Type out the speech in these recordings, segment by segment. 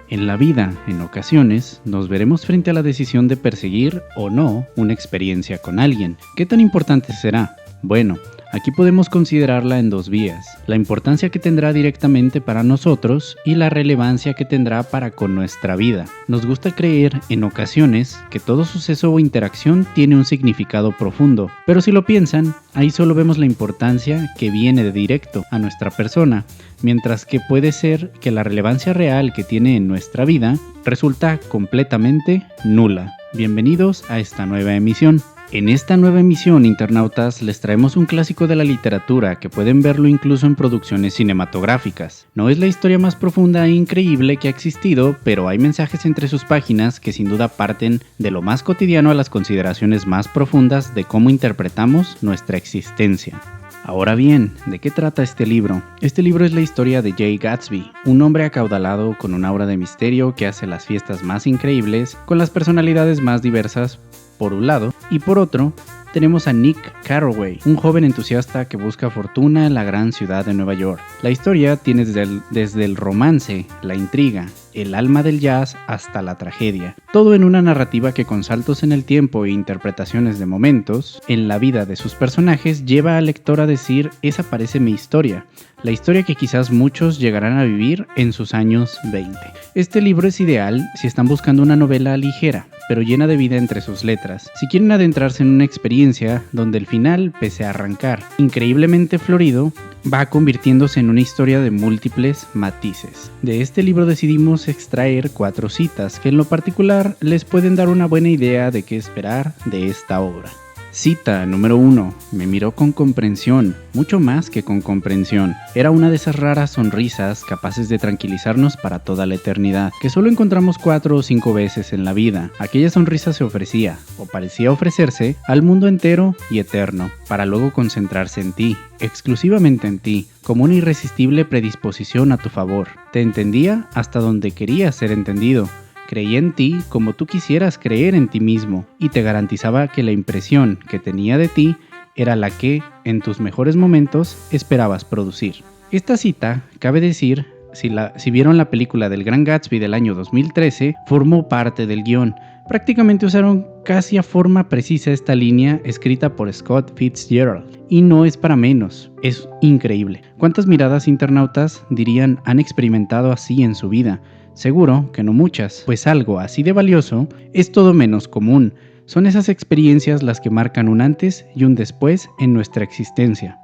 En la vida, en ocasiones, nos veremos frente a la decisión de perseguir o no una experiencia con alguien. ¿Qué tan importante será? Bueno, aquí podemos considerarla en dos vías: la importancia que tendrá directamente para nosotros y la relevancia que tendrá para con nuestra vida. Nos gusta creer, en ocasiones, que todo suceso o interacción tiene un significado profundo, pero si lo piensan, ahí solo vemos la importancia que viene de directo a nuestra persona, mientras que puede ser que la relevancia real que tiene en nuestra vida resulta completamente nula. Bienvenidos a esta nueva emisión. En esta nueva emisión, internautas, les traemos un clásico de la literatura que pueden verlo incluso en producciones cinematográficas. No es la historia más profunda e increíble que ha existido, pero hay mensajes entre sus páginas que sin duda parten de lo más cotidiano a las consideraciones más profundas de cómo interpretamos nuestra existencia. Ahora bien, ¿de qué trata este libro? Este libro es la historia de Jay Gatsby, un hombre acaudalado con un aura de misterio que hace las fiestas más increíbles, con las personalidades más diversas, por un lado, y por otro, tenemos a Nick Carraway, un joven entusiasta que busca fortuna en la gran ciudad de Nueva York. La historia tiene desde el romance, la intriga, el alma del jazz hasta la tragedia. Todo en una narrativa que con saltos en el tiempo e interpretaciones de momentos en la vida de sus personajes lleva al lector a decir: esa parece mi historia. La historia que quizás muchos llegarán a vivir en sus años 20. Este libro es ideal si están buscando una novela ligera, pero llena de vida entre sus letras. Si quieren adentrarse en una experiencia donde el final, pese a arrancar increíblemente florido, va convirtiéndose en una historia de múltiples matices. De este libro decidimos extraer 4 citas que en lo particular les pueden dar una buena idea de qué esperar de esta obra. Cita número 1. Me miró con comprensión, mucho más que con comprensión. Era una de esas raras sonrisas capaces de tranquilizarnos para toda la eternidad, que solo encontramos 4 o 5 veces en la vida. Aquella sonrisa se ofrecía, o parecía ofrecerse, al mundo entero y eterno, para luego concentrarse en ti, exclusivamente en ti, como una irresistible predisposición a tu favor. Te entendía hasta donde querías ser entendido. Creía en ti como tú quisieras creer en ti mismo y te garantizaba que la impresión que tenía de ti era la que, en tus mejores momentos, esperabas producir. Esta cita, cabe decir, si vieron la película del Gran Gatsby del año 2013, formó parte del guión. Prácticamente usaron casi a forma precisa esta línea escrita por Scott Fitzgerald. Y no es para menos, es increíble. ¿Cuántas miradas, internautas, dirían han experimentado así en su vida? Seguro que no muchas, pues algo así de valioso es todo menos común. Son esas experiencias las que marcan un antes y un después en nuestra existencia.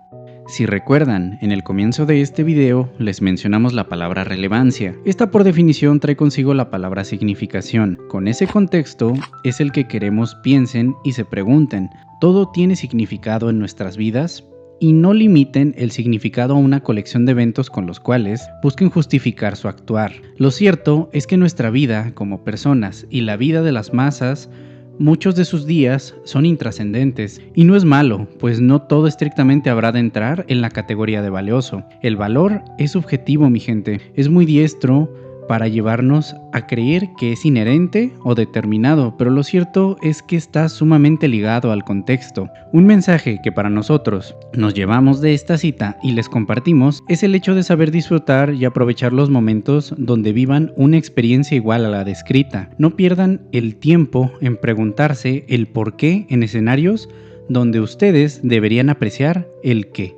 Si recuerdan, en el comienzo de este video les mencionamos la palabra relevancia. Esta por definición trae consigo la palabra significación. Con ese contexto es el que queremos piensen y se pregunten: ¿todo tiene significado en nuestras vidas? Y no limiten el significado a una colección de eventos con los cuales busquen justificar su actuar. Lo cierto es que nuestra vida como personas y la vida de las masas, muchos de sus días son intrascendentes. Y no es malo, pues no todo estrictamente habrá de entrar en la categoría de valioso. El valor es subjetivo, mi gente. Es muy diestro para llevarnos a creer que es inherente o determinado, pero lo cierto es que está sumamente ligado al contexto. Un mensaje que para nosotros nos llevamos de esta cita y les compartimos es el hecho de saber disfrutar y aprovechar los momentos donde vivan una experiencia igual a la descrita. No pierdan el tiempo en preguntarse el por qué en escenarios donde ustedes deberían apreciar el qué.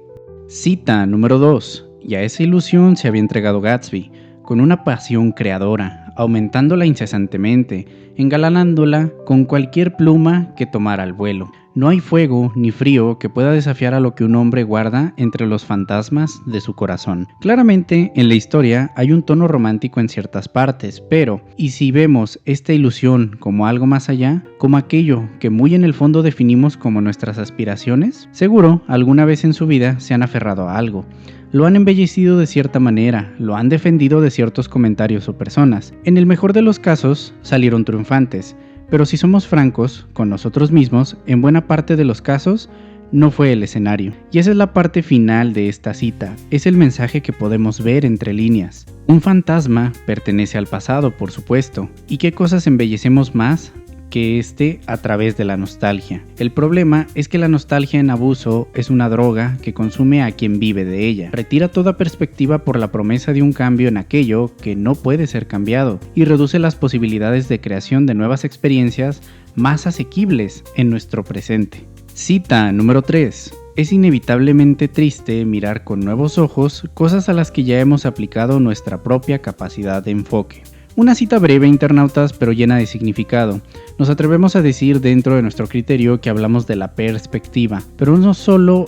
Cita número 2. Y a esa ilusión se había entregado Gatsby, con una pasión creadora, aumentándola incesantemente, engalanándola con cualquier pluma que tomara el vuelo. No hay fuego ni frío que pueda desafiar a lo que un hombre guarda entre los fantasmas de su corazón. Claramente, en la historia hay un tono romántico en ciertas partes, pero, ¿y si vemos esta ilusión como algo más allá? ¿Como aquello que muy en el fondo definimos como nuestras aspiraciones? Seguro, alguna vez en su vida se han aferrado a algo. Lo han embellecido de cierta manera, lo han defendido de ciertos comentarios o personas. En el mejor de los casos, salieron triunfantes. Pero si somos francos con nosotros mismos, en buena parte de los casos, no fue el escenario. Y esa es la parte final de esta cita, es el mensaje que podemos ver entre líneas. Un fantasma pertenece al pasado, por supuesto. ¿Y qué cosas embellecemos más que éste a través de la nostalgia. El problema es que la nostalgia en abuso es una droga que consume a quien vive de ella. Retira toda perspectiva por la promesa de un cambio en aquello que no puede ser cambiado y reduce las posibilidades de creación de nuevas experiencias más asequibles en nuestro presente. Cita número 3. Es inevitablemente triste mirar con nuevos ojos cosas a las que ya hemos aplicado nuestra propia capacidad de enfoque. Una cita breve, internautas, pero llena de significado. Nos atrevemos a decir dentro de nuestro criterio que hablamos de la perspectiva, pero no solo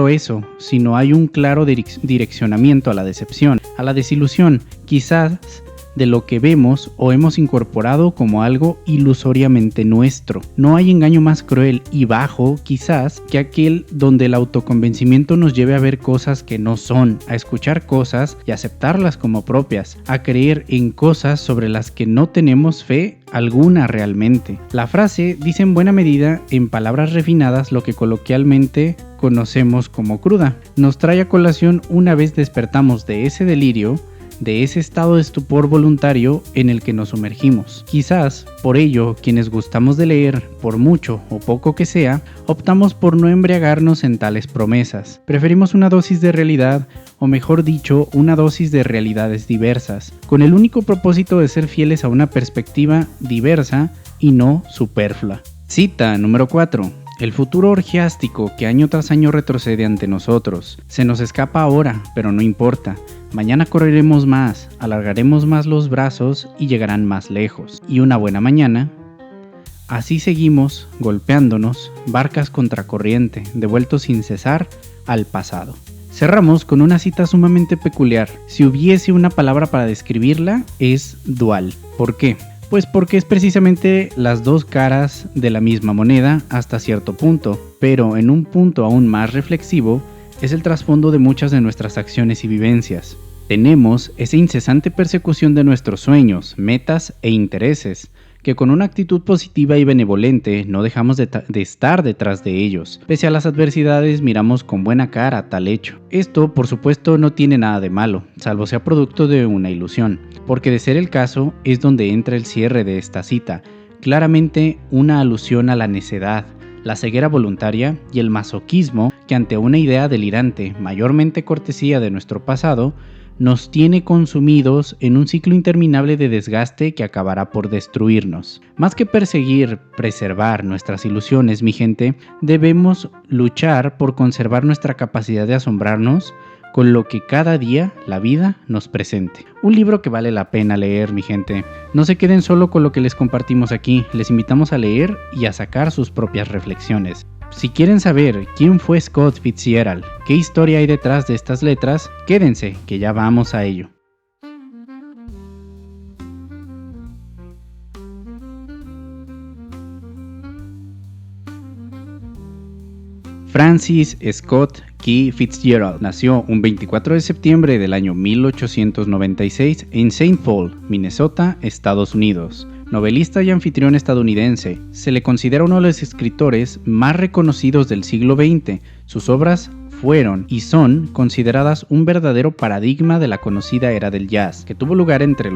eso, sino hay un claro direccionamiento a la decepción, a la desilusión, quizás de lo que vemos o hemos incorporado como algo ilusoriamente nuestro. No hay engaño más cruel y bajo, quizás, que aquel donde el autoconvencimiento nos lleve a ver cosas que no son, a escuchar cosas y aceptarlas como propias, a creer en cosas sobre las que no tenemos fe alguna realmente. La frase dice en buena medida, en palabras refinadas, lo que coloquialmente conocemos como cruda. Nos trae a colación una vez despertamos de ese delirio, de ese estado de estupor voluntario en el que nos sumergimos. Quizás, por ello, quienes gustamos de leer, por mucho o poco que sea, optamos por no embriagarnos en tales promesas. Preferimos una dosis de realidad, o mejor dicho, una dosis de realidades diversas, con el único propósito de ser fieles a una perspectiva diversa y no superflua. Cita número 4. El futuro orgiástico que año tras año retrocede ante nosotros. Se nos escapa ahora, pero no importa. Mañana correremos más, alargaremos más los brazos y llegarán más lejos. Y una buena mañana. Así seguimos, golpeándonos, barcas contra corriente, devueltos sin cesar al pasado. Cerramos con una cita sumamente peculiar. Si hubiese una palabra para describirla, es dual. ¿Por qué? Pues porque es precisamente las dos caras de la misma moneda hasta cierto punto, pero en un punto aún más reflexivo, es el trasfondo de muchas de nuestras acciones y vivencias. Tenemos esa incesante persecución de nuestros sueños, metas e intereses, que con una actitud positiva y benevolente no dejamos de estar detrás de ellos. Pese a las adversidades, miramos con buena cara tal hecho. Esto, por supuesto, no tiene nada de malo, salvo sea producto de una ilusión, porque de ser el caso, es donde entra el cierre de esta cita, claramente una alusión a la necedad, la ceguera voluntaria y el masoquismo que ante una idea delirante, mayormente cortesía de nuestro pasado, nos tiene consumidos en un ciclo interminable de desgaste que acabará por destruirnos. Más que perseguir, preservar nuestras ilusiones, mi gente, debemos luchar por conservar nuestra capacidad de asombrarnos con lo que cada día la vida nos presente. Un libro que vale la pena leer, mi gente. No se queden solo con lo que les compartimos aquí, les invitamos a leer y a sacar sus propias reflexiones. Si quieren saber quién fue Scott Fitzgerald, qué historia hay detrás de estas letras, quédense, que ya vamos a ello. Francis Scott Key Fitzgerald nació un 24 de septiembre del año 1896 en Saint Paul, Minnesota, Estados Unidos. Novelista y anfitrión estadounidense, se le considera uno de los escritores más reconocidos del siglo XX. Sus obras fueron y son consideradas un verdadero paradigma de la conocida era del jazz, que tuvo lugar entre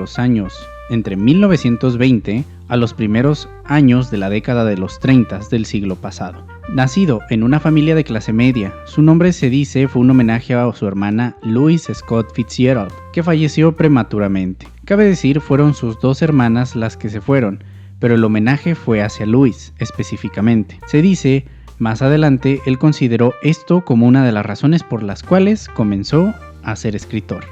1920 a los primeros años de la década de los 30 del siglo pasado. Nacido en una familia de clase media, su nombre se dice fue un homenaje a su hermana Louise Scott Fitzgerald, que falleció prematuramente. Cabe decir, fueron sus dos hermanas las que se fueron, pero el homenaje fue hacia Louise específicamente. Se dice, más adelante, él consideró esto como una de las razones por las cuales comenzó a ser escritor.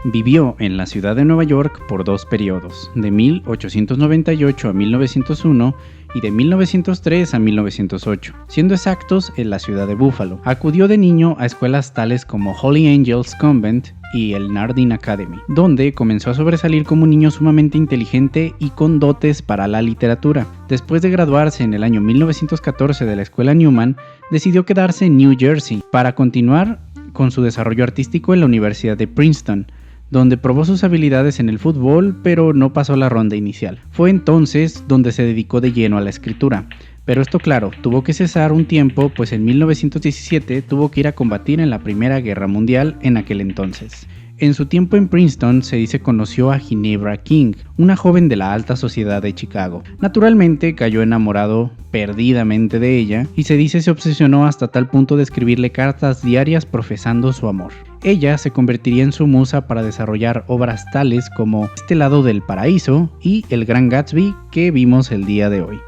Vivió en la ciudad de Nueva York por dos periodos, de 1898 a 1901 y de 1903 a 1908, siendo exactos en la ciudad de Buffalo. Acudió de niño a escuelas tales como Holy Angels Convent y el Nardine Academy, donde comenzó a sobresalir como un niño sumamente inteligente y con dotes para la literatura. Después de graduarse en el año 1914 de la escuela Newman, decidió quedarse en New Jersey para continuar con su desarrollo artístico en la Universidad de Princeton, donde probó sus habilidades en el fútbol, pero no pasó la ronda inicial. Fue entonces donde se dedicó de lleno a la escritura. Pero esto, claro, tuvo que cesar un tiempo, pues en 1917 tuvo que ir a combatir en la Primera Guerra Mundial en aquel entonces. En su tiempo en Princeton se dice conoció a Ginebra King, una joven de la alta sociedad de Chicago. Naturalmente cayó enamorado perdidamente de ella y se dice se obsesionó hasta tal punto de escribirle cartas diarias profesando su amor. Ella se convertiría en su musa para desarrollar obras tales como Este lado del paraíso y El Gran Gatsby que vimos el día de hoy.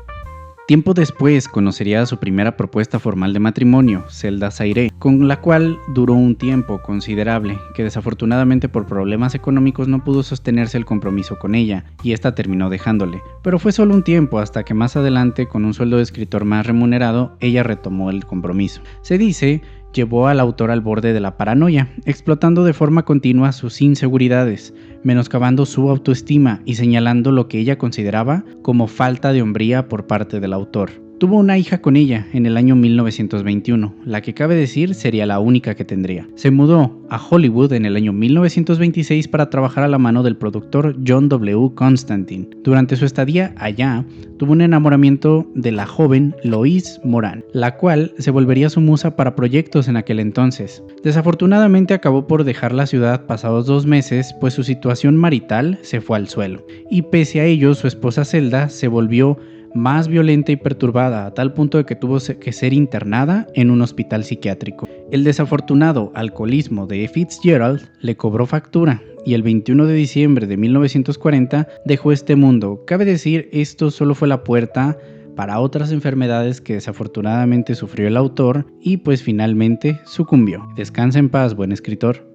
Tiempo después conocería su primera propuesta formal de matrimonio, Zelda Zaire, con la cual duró un tiempo considerable, que desafortunadamente por problemas económicos no pudo sostenerse el compromiso con ella, y esta terminó dejándole. Pero fue solo un tiempo hasta que más adelante, con un sueldo de escritor más remunerado, ella retomó el compromiso. Se dice llevó al autor al borde de la paranoia, explotando de forma continua sus inseguridades, menoscabando su autoestima y señalando lo que ella consideraba como falta de hombría por parte del autor. Tuvo una hija con ella en el año 1921, la que cabe decir sería la única que tendría. Se mudó a Hollywood en el año 1926 para trabajar a la mano del productor John W. Constantine. Durante su estadía allá, tuvo un enamoramiento de la joven Lois Moran, la cual se volvería su musa para proyectos en aquel entonces. Desafortunadamente acabó por dejar la ciudad pasados 2 meses, pues su situación marital se fue al suelo. Y pese a ello, su esposa Zelda se volvió más violenta y perturbada, a tal punto de que tuvo que ser internada en un hospital psiquiátrico. El desafortunado alcoholismo de Fitzgerald le cobró factura y el 21 de diciembre de 1940 dejó este mundo. Cabe decir, esto solo fue la puerta para otras enfermedades que desafortunadamente sufrió el autor y pues finalmente sucumbió. Descansa en paz, buen escritor.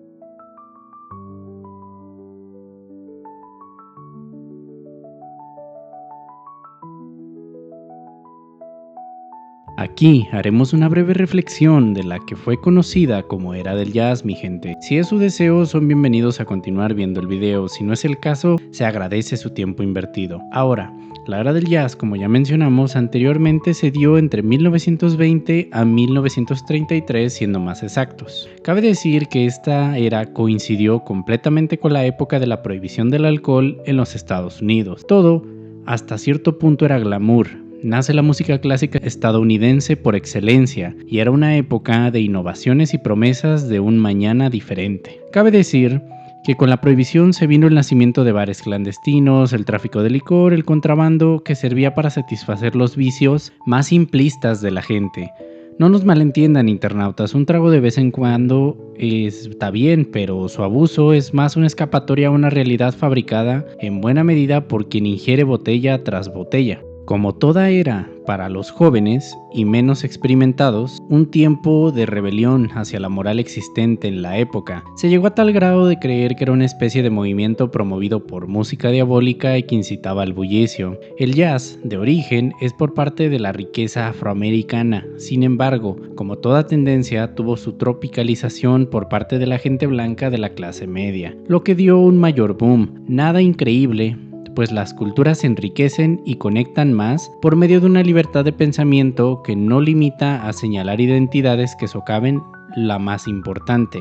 Aquí haremos una breve reflexión de la que fue conocida como Era del Jazz, mi gente. Si es su deseo, son bienvenidos a continuar viendo el video. Si no es el caso, se agradece su tiempo invertido. Ahora, la Era del Jazz, como ya mencionamos anteriormente, se dio entre 1920 a 1933, siendo más exactos. Cabe decir que esta era coincidió completamente con la época de la prohibición del alcohol en los Estados Unidos. Todo, hasta cierto punto, era glamour. Nace la música clásica estadounidense por excelencia y era una época de innovaciones y promesas de un mañana diferente. Cabe decir que con la prohibición se vino el nacimiento de bares clandestinos, el tráfico de licor, el contrabando que servía para satisfacer los vicios más simplistas de la gente. No nos malentiendan, internautas, un trago de vez en cuando está bien, pero su abuso es más una escapatoria a una realidad fabricada en buena medida por quien ingiere botella tras botella. Como toda era para los jóvenes y menos experimentados, un tiempo de rebelión hacia la moral existente en la época, se llegó a tal grado de creer que era una especie de movimiento promovido por música diabólica y que incitaba al bullicio. El jazz, de origen, es por parte de la riqueza afroamericana. Sin embargo, como toda tendencia, tuvo su tropicalización por parte de la gente blanca de la clase media, lo que dio un mayor boom. Nada increíble, pues las culturas se enriquecen y conectan más por medio de una libertad de pensamiento que no limita a señalar identidades que socaven la más importante,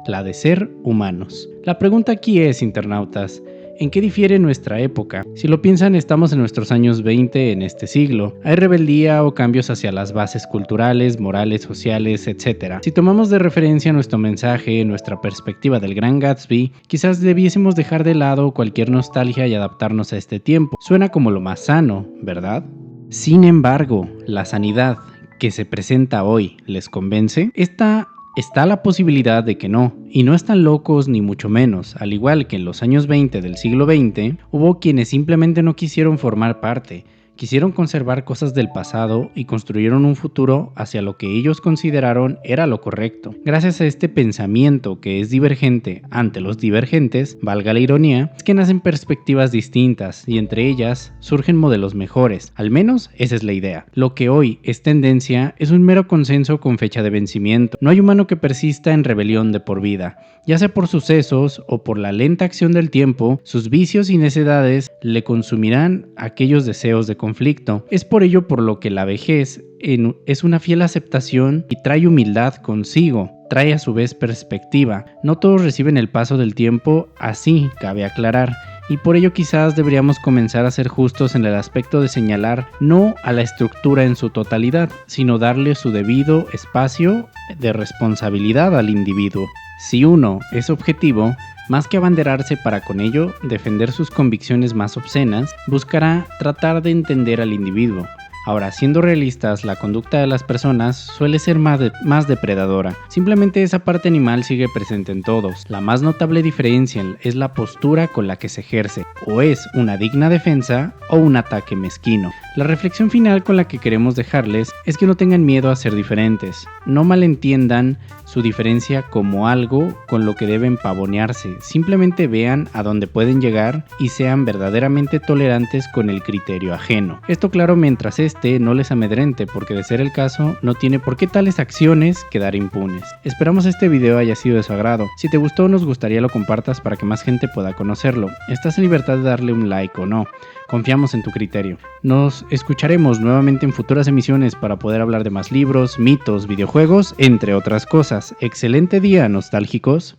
la de ser humanos. La pregunta aquí es, internautas, ¿en qué difiere nuestra época? Si lo piensan, estamos en nuestros años 20 en este siglo. Hay rebeldía o cambios hacia las bases culturales, morales, sociales, etc. Si tomamos de referencia nuestro mensaje, nuestra perspectiva del Gran Gatsby, quizás debiésemos dejar de lado cualquier nostalgia y adaptarnos a este tiempo. Suena como lo más sano, ¿verdad? Sin embargo, la sanidad que se presenta hoy, ¿les convence? Está la posibilidad de que no, y no están locos ni mucho menos. Al igual que en los años 20 del siglo XX, hubo quienes simplemente no quisieron formar parte, quisieron conservar cosas del pasado y construyeron un futuro hacia lo que ellos consideraron era lo correcto. Gracias a este pensamiento que es divergente ante los divergentes, valga la ironía, es que nacen perspectivas distintas y entre ellas surgen modelos mejores. Al menos esa es la idea. Lo que hoy es tendencia es un mero consenso con fecha de vencimiento. No hay humano que persista en rebelión de por vida. Ya sea por sucesos o por la lenta acción del tiempo, sus vicios y necedades le consumirán aquellos deseos de conflicto. Es por ello por lo que la vejez es una fiel aceptación y trae humildad consigo. Trae a su vez perspectiva. No todos reciben el paso del tiempo así, cabe aclarar. Y por ello quizás deberíamos comenzar a ser justos en el aspecto de señalar no a la estructura en su totalidad, sino darle su debido espacio de responsabilidad al individuo. Si uno es objetivo, Más que abanderarse para con ello defender sus convicciones más obscenas, buscará tratar de entender al individuo. Ahora, siendo realistas, la conducta de las personas suele ser más depredadora. Simplemente esa parte animal sigue presente en todos. La más notable diferencia es la postura con la que se ejerce. O es una digna defensa o un ataque mezquino. La reflexión final con la que queremos dejarles es que no tengan miedo a ser diferentes. No malentiendan su diferencia como algo con lo que deben pavonearse. Simplemente vean a dónde pueden llegar y sean verdaderamente tolerantes con el criterio ajeno. Esto claro mientras no les amedrente, porque de ser el caso, no tiene por qué tales acciones quedar impunes. Esperamos este video haya sido de su agrado. Si te gustó, nos gustaría lo compartas para que más gente pueda conocerlo. Estás en libertad de darle un like o no. Confiamos en tu criterio. Nos escucharemos nuevamente en futuras emisiones para poder hablar de más libros, mitos, videojuegos, entre otras cosas. Excelente día, nostálgicos.